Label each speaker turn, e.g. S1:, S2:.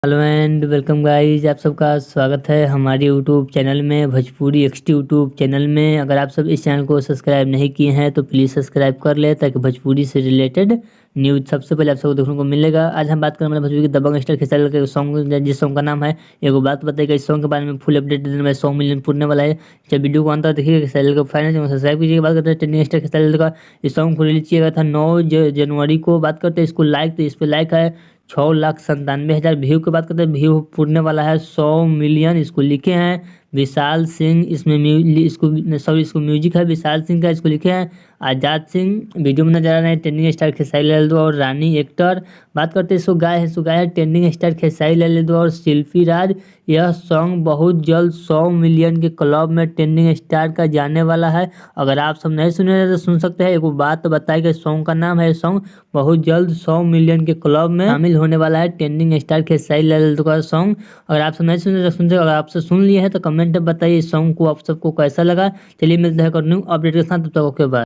S1: Hello and welcome guys, आप सबका स्वागत है हमारे यूट्यूब चैनल में, भोजपुरी एक्सटी यूट्यूब चैनल में। अगर आप सब इस चैनल को सब्सक्राइब नहीं किए हैं तो प्लीज़ सब्सक्राइब कर ले, ताकि भोजपुरी से रिलेटेड न्यूज़ सबसे पहले आप सबको देखने को मिलेगा। आज हम बात करें मतलब भोजपुरी के दबंग स्टार खेसारी लाल के सॉन्ग, जिस सॉन्ग का नाम है एगो बात बताइएगा। इस सॉन्ग के बारे में फुल अपडेट देने में 100 मिलियन पूरने वाला है। जब वीडियो को अंत तक देखिएगा, खेसारी लाल को फाइनल सब्सक्राइब कीजिएगा। बात करते हैं ट्रेंडिंग स्टार खेसारी लाल का। इस सॉन्ग को रिलीज किया गया था 9 जनवरी को। बात करते हैं इसको लाइक, तो इस पर लाइक है 6,97,000। व्यू की बात करते हैं, व्यू पूरने वाला है 100 मिलियन। इसको लिखे हैं विशाल सिंह। इसमें इसको म्यूजिक है विशाल सिंह का। इसको लिखे हैं आजाद सिंह। वीडियो में नजर आ रहे हैं ट्रेंडिंग स्टार खेसारी लाल और रानी एक्टर। बात करते हैं इसको गाया है ट्रेंडिंग स्टार खेसारी लाल और शिल्पी राज। यह सॉन्ग बहुत जल्द 100 मिलियन के क्लब में ट्रेंडिंग स्टार का जाने वाला है। अगर आप सब नहीं सुने तो सुन सकते हैं। एक बात बताइए, सॉन्ग का नाम है, सॉन्ग बहुत जल्द 100 मिलियन के क्लब में शामिल होने वाला है ट्रेंडिंग स्टार खेसारी लाल का सॉन्ग। अगर आप सब नहीं सुने तो सुनते, अगर आप सब सुन लिए हैं तो कमेंट में बताइए इस सॉन्ग को आप सबको कैसा लगा। चलिए मिलते हैं अपडेट के साथ, तब तक ओके बाय।